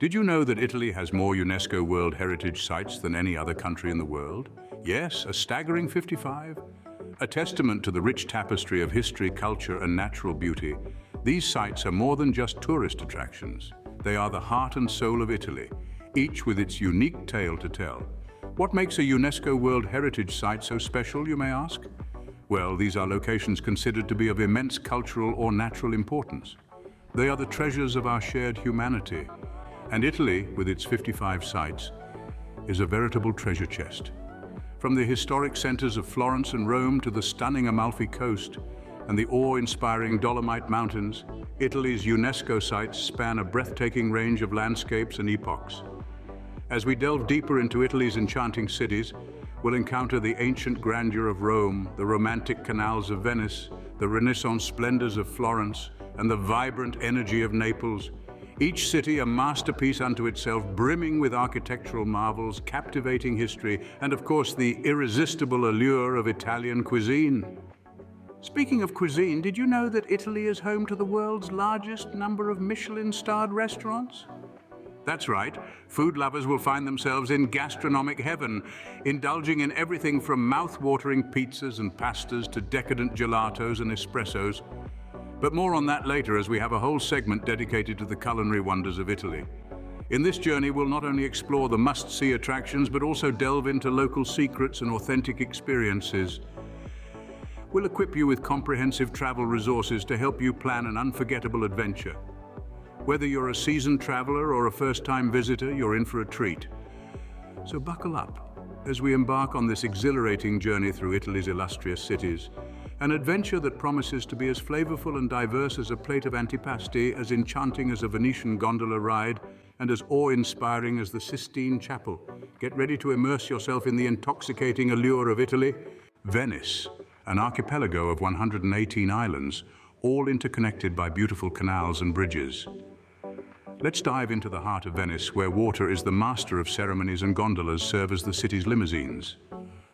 Did you know that Italy has more UNESCO World Heritage Sites than any other country in the world? Yes, a staggering 55. A testament to the rich tapestry of history, culture, and natural beauty, these sites are more than just tourist attractions. They are the heart and soul of Italy, each with its unique tale to tell. What makes a UNESCO World Heritage Site so special, you may ask? Well, these are locations considered to be of immense cultural or natural importance. They are the treasures of our shared humanity. And Italy, with its 55 sites, is a veritable treasure chest. From the historic centers of Florence and Rome to the stunning Amalfi Coast and the awe-inspiring Dolomite Mountains, Italy's UNESCO sites span a breathtaking range of landscapes and epochs. As we delve deeper into Italy's enchanting cities, we'll encounter the ancient grandeur of Rome, the romantic canals of Venice, the Renaissance splendors of Florence, and the vibrant energy of Naples. Each city a masterpiece unto itself, brimming with architectural marvels, captivating history, and of course the irresistible allure of Italian cuisine. Speaking of cuisine, did you know that Italy is home to the world's largest number of Michelin-starred restaurants? That's right, food lovers will find themselves in gastronomic heaven, indulging in everything from mouth-watering pizzas and pastas to decadent gelatos and espressos. But more on that later, as we have a whole segment dedicated to the culinary wonders of Italy. In this journey, we'll not only explore the must-see attractions, but also delve into local secrets and authentic experiences. We'll equip you with comprehensive travel resources to help you plan an unforgettable adventure. Whether you're a seasoned traveler or a first-time visitor, you're in for a treat. So buckle up as we embark on this exhilarating journey through Italy's illustrious cities. An adventure that promises to be as flavorful and diverse as a plate of antipasti, as enchanting as a Venetian gondola ride, and as awe-inspiring as the Sistine Chapel. Get ready to immerse yourself in the intoxicating allure of Italy. Venice, an archipelago of 118 islands, all interconnected by beautiful canals and bridges. Let's dive into the heart of Venice, where water is the master of ceremonies and gondolas serve as the city's limousines.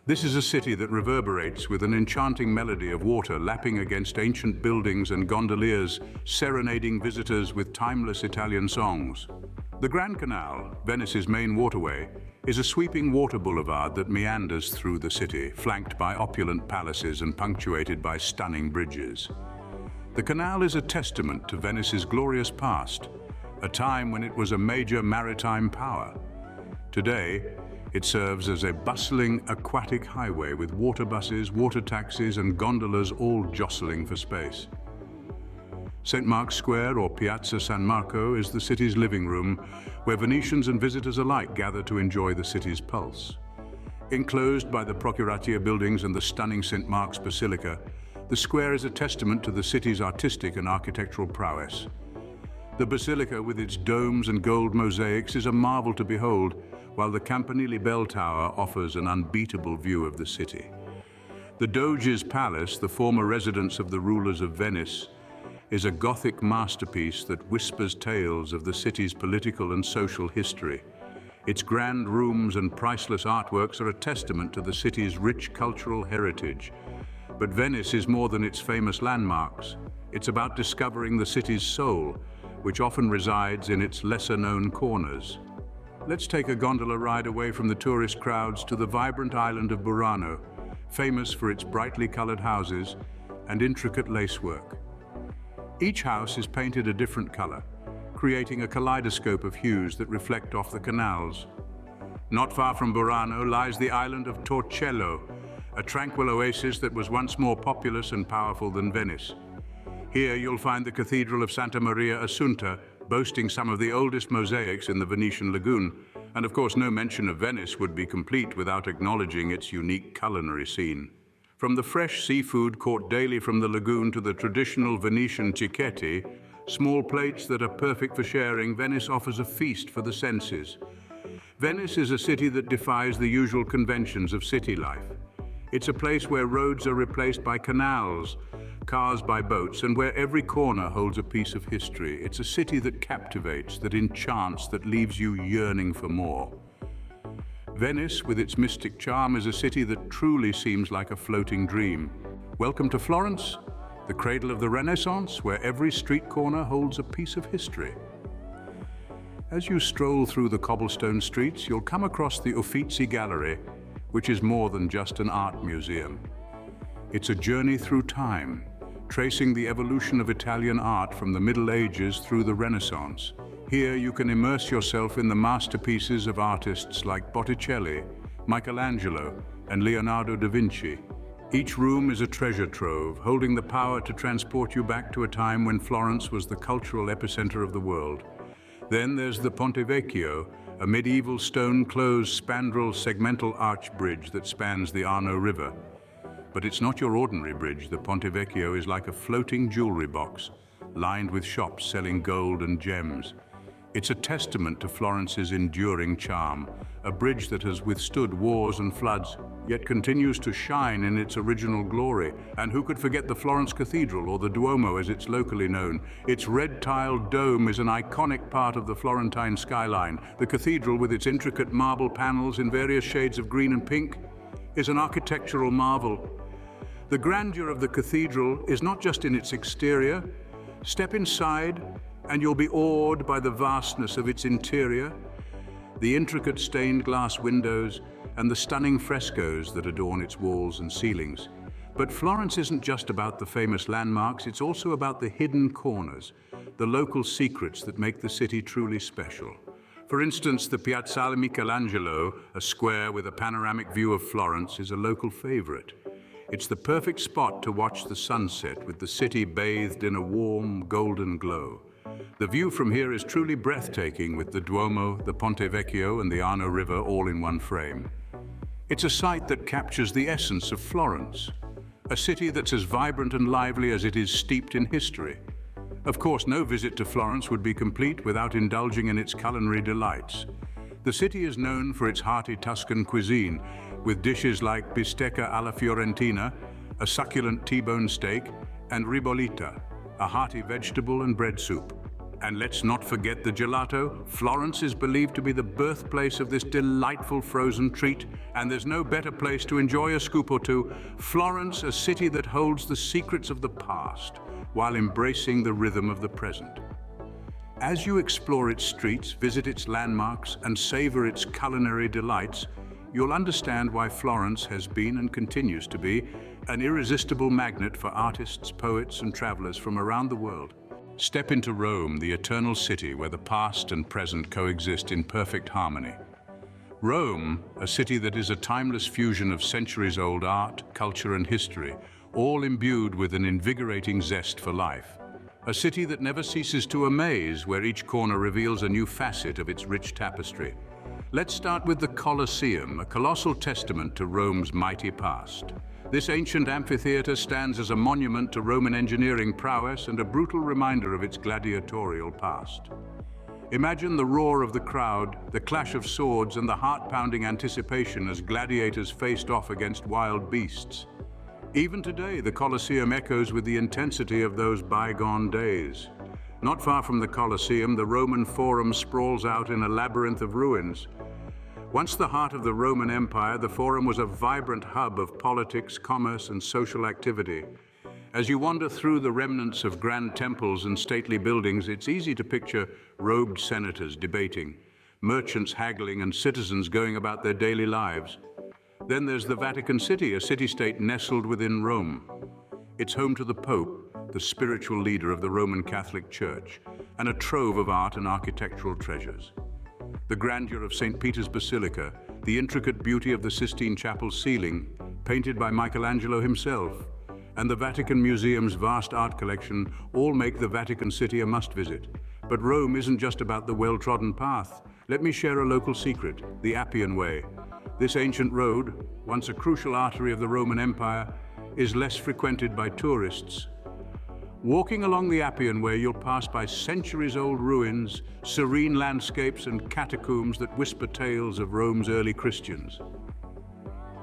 This is a city that reverberates with an enchanting melody of water lapping against ancient buildings and gondoliers, serenading visitors with timeless Italian songs. The Grand Canal, Venice's main waterway, is a sweeping water boulevard that meanders through the city, flanked by opulent palaces and punctuated by stunning bridges. The canal is a testament to Venice's glorious past, a time when it was a major maritime power. Today, it serves as a bustling aquatic highway with water buses, water taxis, and gondolas all jostling for space. St. Mark's Square, or Piazza San Marco, is the city's living room, where Venetians and visitors alike gather to enjoy the city's pulse. Enclosed by the Procuratia buildings and the stunning St. Mark's Basilica, the square is a testament to the city's artistic and architectural prowess. The basilica, with its domes and gold mosaics, is a marvel to behold, while the Campanile Bell Tower offers an unbeatable view of the city. The Doge's Palace, the former residence of the rulers of Venice, is a Gothic masterpiece that whispers tales of the city's political and social history. Its grand rooms and priceless artworks are a testament to the city's rich cultural heritage. But Venice is more than its famous landmarks. It's about discovering the city's soul, which often resides in its lesser-known corners. Let's take a gondola ride away from the tourist crowds to the vibrant island of Burano, famous for its brightly colored houses and intricate lacework. Each house is painted a different color, creating a kaleidoscope of hues that reflect off the canals. Not far from Burano lies the island of Torcello, a tranquil oasis that was once more populous and powerful than Venice. Here you'll find the Cathedral of Santa Maria Assunta, boasting some of the oldest mosaics in the Venetian lagoon. And of course, no mention of Venice would be complete without acknowledging its unique culinary scene. From the fresh seafood caught daily from the lagoon to the traditional Venetian cicchetti, small plates that are perfect for sharing, Venice offers a feast for the senses. Venice is a city that defies the usual conventions of city life. It's a place where roads are replaced by canals, cars by boats, and where every corner holds a piece of history. It's a city that captivates, that enchants, that leaves you yearning for more. Venice, with its mystic charm, is a city that truly seems like a floating dream. Welcome to Florence, the cradle of the Renaissance, where every street corner holds a piece of history. As you stroll through the cobblestone streets, you'll come across the Uffizi Gallery, which is more than just an art museum. It's a journey through time, tracing the evolution of Italian art from the Middle Ages through the Renaissance. Here you can immerse yourself in the masterpieces of artists like Botticelli, Michelangelo, and Leonardo da Vinci. Each room is a treasure trove, holding the power to transport you back to a time when Florence was the cultural epicenter of the world. Then there's the Ponte Vecchio, a medieval stone-closed spandrel segmental arch bridge that spans the Arno River. But it's not your ordinary bridge. The Ponte Vecchio is like a floating jewelry box, lined with shops selling gold and gems. It's a testament to Florence's enduring charm, a bridge that has withstood wars and floods, yet continues to shine in its original glory. And who could forget the Florence Cathedral, or the Duomo as it's locally known? Its red-tiled dome is an iconic part of the Florentine skyline. The cathedral, with its intricate marble panels in various shades of green and pink, is an architectural marvel. The grandeur of the cathedral is not just in its exterior. Step inside, and you'll be awed by the vastness of its interior, the intricate stained glass windows, and the stunning frescoes that adorn its walls and ceilings. But Florence isn't just about the famous landmarks, it's also about the hidden corners, the local secrets that make the city truly special. For instance, the Piazzale Michelangelo, a square with a panoramic view of Florence, is a local favorite. It's the perfect spot to watch the sunset, with the city bathed in a warm, golden glow. The view from here is truly breathtaking, with the Duomo, the Ponte Vecchio, and the Arno River all in one frame. It's a site that captures the essence of Florence, a city that's as vibrant and lively as it is steeped in history. Of course, no visit to Florence would be complete without indulging in its culinary delights. The city is known for its hearty Tuscan cuisine, with dishes like bistecca alla fiorentina, a succulent T-bone steak, and ribollita, a hearty vegetable and bread soup. And let's not forget the gelato. Florence is believed to be the birthplace of this delightful frozen treat, and there's no better place to enjoy a scoop or two. Florence, a city that holds the secrets of the past while embracing the rhythm of the present. As you explore its streets, visit its landmarks, and savor its culinary delights, you'll understand why Florence has been and continues to be an irresistible magnet for artists, poets, and travelers from around the world. Step into Rome, the eternal city where the past and present coexist in perfect harmony. Rome, a city that is a timeless fusion of centuries-old art, culture, and history, all imbued with an invigorating zest for life. A city that never ceases to amaze, where each corner reveals a new facet of its rich tapestry. Let's start with the Colosseum, a colossal testament to Rome's mighty past. This ancient amphitheater stands as a monument to Roman engineering prowess and a brutal reminder of its gladiatorial past. Imagine the roar of the crowd, the clash of swords, and the heart-pounding anticipation as gladiators faced off against wild beasts. Even today, the Colosseum echoes with the intensity of those bygone days. Not far from the Colosseum, the Roman Forum sprawls out in a labyrinth of ruins. Once the heart of the Roman Empire, the Forum was a vibrant hub of politics, commerce, and social activity. As you wander through the remnants of grand temples and stately buildings, it's easy to picture robed senators debating, merchants haggling, and citizens going about their daily lives. Then there's the Vatican City, a city-state nestled within Rome. It's home to the Pope, the spiritual leader of the Roman Catholic Church, and a trove of art and architectural treasures. The grandeur of St. Peter's Basilica, the intricate beauty of the Sistine Chapel's ceiling, painted by Michelangelo himself, and the Vatican Museum's vast art collection all make the Vatican City a must-visit. But Rome isn't just about the well-trodden path. Let me share a local secret, the Appian Way. This ancient road, once a crucial artery of the Roman Empire, is less frequented by tourists. Walking along the Appian Way, you'll pass by centuries-old ruins, serene landscapes, and catacombs that whisper tales of Rome's early Christians.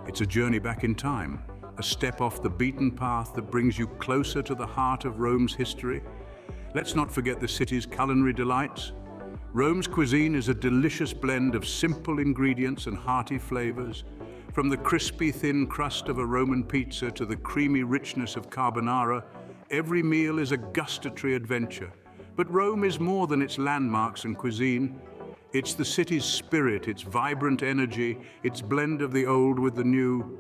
It's a journey back in time, a step off the beaten path that brings you closer to the heart of Rome's history. Let's not forget the city's culinary delights. Rome's cuisine is a delicious blend of simple ingredients and hearty flavors. From the crispy, thin crust of a Roman pizza to the creamy richness of carbonara, every meal is a gustatory adventure. But Rome is more than its landmarks and cuisine. It's the city's spirit, its vibrant energy, its blend of the old with the new.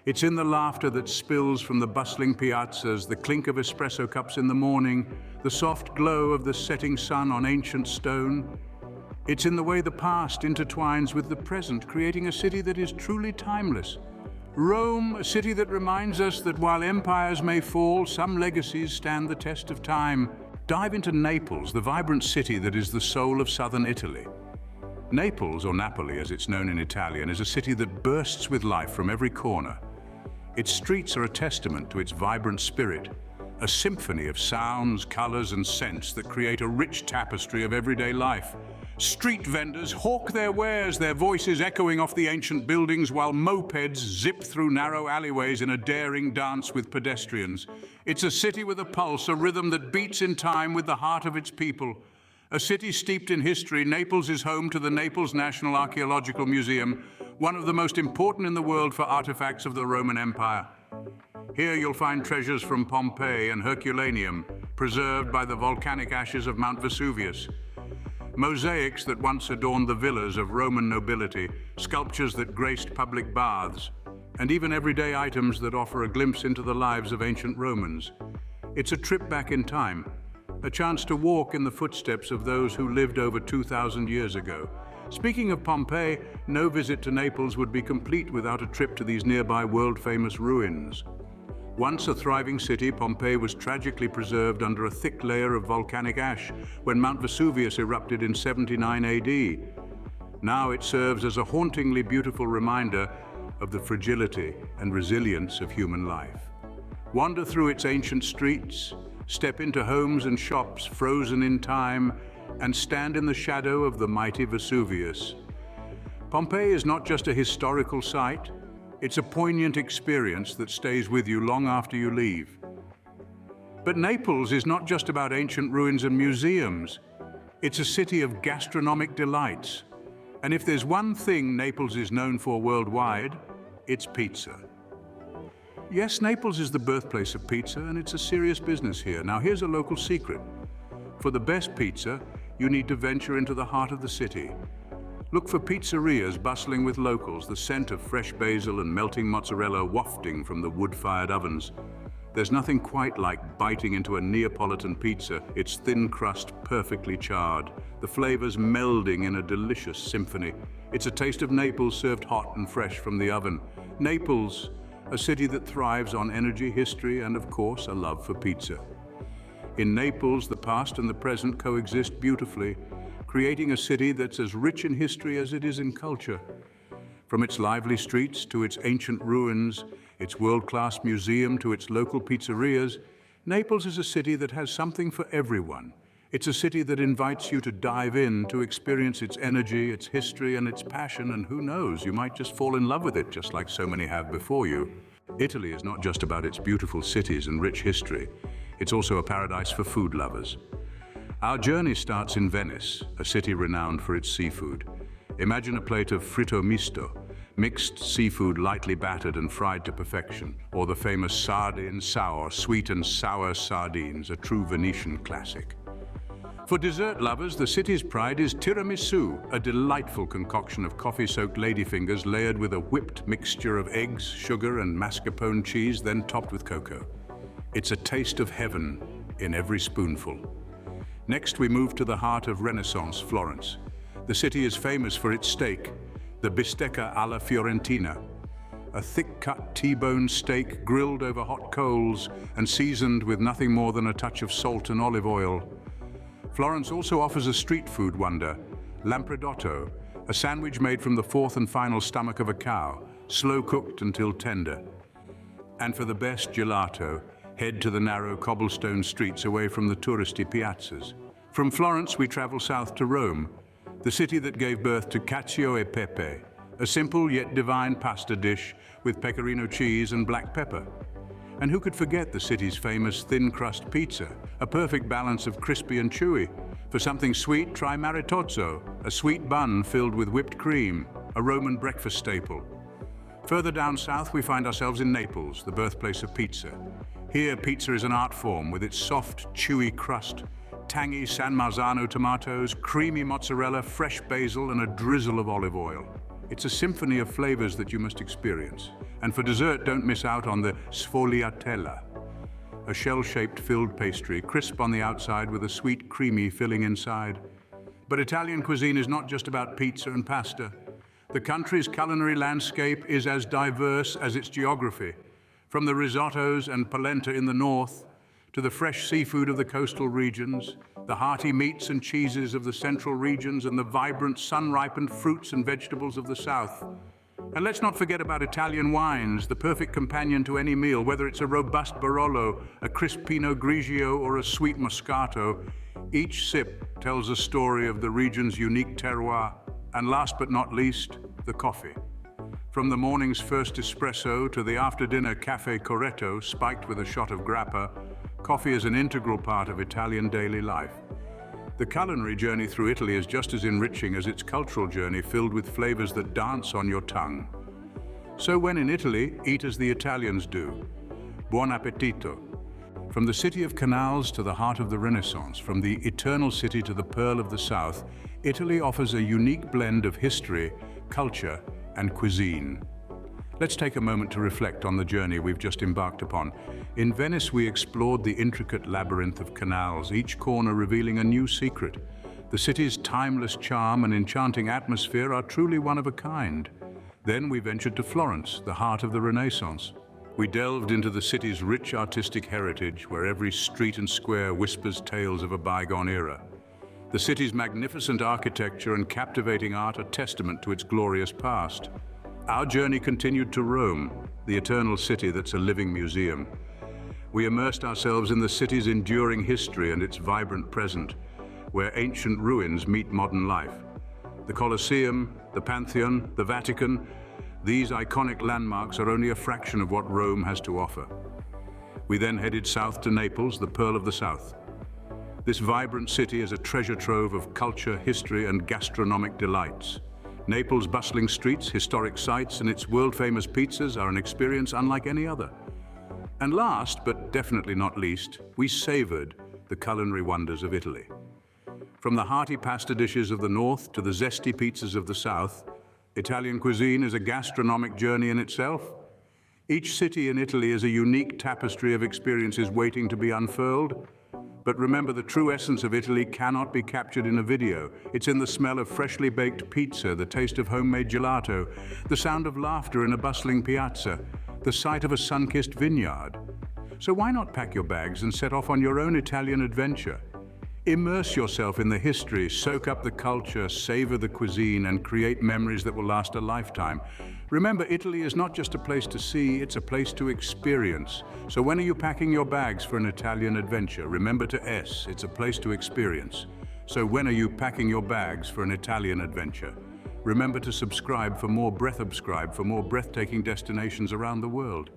It's in the laughter that spills from the bustling piazzas, the clink of espresso cups in the morning, the soft glow of the setting sun on ancient stone. It's in the way the past intertwines with the present, creating a city that is truly timeless. Rome, a city that reminds us that while empires may fall, some legacies stand the test of time. Dive into Naples, the vibrant city that is the soul of southern Italy. Naples, or Napoli as it's known in Italian, is a city that bursts with life from every corner. Its streets are a testament to its vibrant spirit, a symphony of sounds, colors, and scents that create a rich tapestry of everyday life. Street vendors hawk their wares, their voices echoing off the ancient buildings while mopeds zip through narrow alleyways in a daring dance with pedestrians. It's a city with a pulse, a rhythm that beats in time with the heart of its people. A city steeped in history, Naples is home to the Naples National Archaeological Museum, one of the most important in the world for artifacts of the Roman Empire. Here you'll find treasures from Pompeii and Herculaneum, preserved by the volcanic ashes of Mount Vesuvius. Mosaics that once adorned the villas of Roman nobility, sculptures that graced public baths, and even everyday items that offer a glimpse into the lives of ancient Romans. It's a trip back in time, a chance to walk in the footsteps of those who lived over 2,000 years ago. Speaking of Pompeii, no visit to Naples would be complete without a trip to these nearby world-famous ruins. Once a thriving city, Pompeii was tragically preserved under a thick layer of volcanic ash when Mount Vesuvius erupted in 79 AD. Now it serves as a hauntingly beautiful reminder of the fragility and resilience of human life. Wander through its ancient streets, step into homes and shops frozen in time, and stand in the shadow of the mighty Vesuvius. Pompeii is not just a historical site, it's a poignant experience that stays with you long after you leave. But Naples is not just about ancient ruins and museums. It's a city of gastronomic delights. And if there's one thing Naples is known for worldwide, it's pizza. Yes, Naples is the birthplace of pizza, and it's a serious business here. Now here's a local secret. For the best pizza, you need to venture into the heart of the city. Look for pizzerias bustling with locals, the scent of fresh basil and melting mozzarella wafting from the wood-fired ovens. There's nothing quite like biting into a Neapolitan pizza, its thin crust perfectly charred, the flavors melding in a delicious symphony. It's a taste of Naples served hot and fresh from the oven. Naples, a city that thrives on energy, history, and of course, a love for pizza. In Naples, the past and the present coexist beautifully, creating a city that's as rich in history as it is in culture. From its lively streets to its ancient ruins, its world-class museum to its local pizzerias, Naples is a city that has something for everyone. It's a city that invites you to dive in, to experience its energy, its history, and its passion, and who knows, you might just fall in love with it, just like so many have before you. Italy is not just about its beautiful cities and rich history. It's also a paradise for food lovers. Our journey starts in Venice, a city renowned for its seafood. Imagine a plate of fritto misto, mixed seafood lightly battered and fried to perfection, or the famous sardine sour, sweet and sour sardines, a true Venetian classic. For dessert lovers, the city's pride is tiramisu, a delightful concoction of coffee-soaked ladyfingers layered with a whipped mixture of eggs, sugar, and mascarpone cheese, then topped with cocoa. It's a taste of heaven in every spoonful. Next, we move to the heart of Renaissance Florence. The city is famous for its steak, the bistecca alla fiorentina, a thick-cut T-bone steak grilled over hot coals and seasoned with nothing more than a touch of salt and olive oil. Florence also offers a street food wonder, lampredotto, a sandwich made from the fourth and final stomach of a cow, slow-cooked until tender. And for the best gelato, head to the narrow cobblestone streets away from the touristy piazzas. From Florence, we travel south to Rome, the city that gave birth to cacio e pepe, a simple yet divine pasta dish with pecorino cheese and black pepper. And who could forget the city's famous thin-crust pizza, a perfect balance of crispy and chewy. For something sweet, try maritozzo, a sweet bun filled with whipped cream, a Roman breakfast staple. Further down south, we find ourselves in Naples, the birthplace of pizza. Here, pizza is an art form with its soft, chewy crust, Tangy San Marzano tomatoes, creamy mozzarella, fresh basil, and a drizzle of olive oil. It's a symphony of flavors that you must experience. And for dessert, don't miss out on the sfogliatella, a shell-shaped filled pastry, crisp on the outside with a sweet, creamy filling inside. But Italian cuisine is not just about pizza and pasta. The country's culinary landscape is as diverse as its geography, from the risottos and polenta in the north to the fresh seafood of the coastal regions, the hearty meats and cheeses of the central regions, and the vibrant sun-ripened fruits and vegetables of the south. And let's not forget about Italian wines, the perfect companion to any meal, whether it's a robust Barolo, a crisp Pinot Grigio, or a sweet Moscato. Each sip tells a story of the region's unique terroir. And last but not least, the coffee. From the morning's first espresso to the after-dinner caffè corretto spiked with a shot of grappa, coffee is an integral part of Italian daily life. The culinary journey through Italy is just as enriching as its cultural journey, filled with flavors that dance on your tongue. So when in Italy, eat as the Italians do. Buon appetito! From the city of canals to the heart of the Renaissance, from the eternal city to the pearl of the south, Italy offers a unique blend of history, culture, and cuisine. Let's take a moment to reflect on the journey we've just embarked upon. In Venice, we explored the intricate labyrinth of canals, each corner revealing a new secret. The city's timeless charm and enchanting atmosphere are truly one of a kind. Then we ventured to Florence, the heart of the Renaissance. We delved into the city's rich artistic heritage, where every street and square whispers tales of a bygone era. The city's magnificent architecture and captivating art are testament to its glorious past. Our journey continued to Rome, the eternal city that's a living museum. We immersed ourselves in the city's enduring history and its vibrant present, where ancient ruins meet modern life. The Colosseum, the Pantheon, the Vatican, these iconic landmarks are only a fraction of what Rome has to offer. We then headed south to Naples, the pearl of the south. This vibrant city is a treasure trove of culture, history, and gastronomic delights. Naples' bustling streets, historic sites, and its world-famous pizzas are an experience unlike any other. And last, but definitely not least, we savored the culinary wonders of Italy. From the hearty pasta dishes of the north to the zesty pizzas of the south, Italian cuisine is a gastronomic journey in itself. Each city in Italy is a unique tapestry of experiences waiting to be unfurled. But remember, the true essence of Italy cannot be captured in a video. It's in the smell of freshly baked pizza, the taste of homemade gelato, the sound of laughter in a bustling piazza, the sight of a sun-kissed vineyard. So why not pack your bags and set off on your own Italian adventure? Immerse yourself in the history, soak up the culture, savor the cuisine, and create memories that will last a lifetime. Remember, Italy is not just a place to see, it's a place to experience. So when are you packing your bags for an Italian adventure? Remember to S, it's a place to experience. So when are you packing your bags for an Italian adventure? Remember to subscribe for more breathtaking destinations around the world.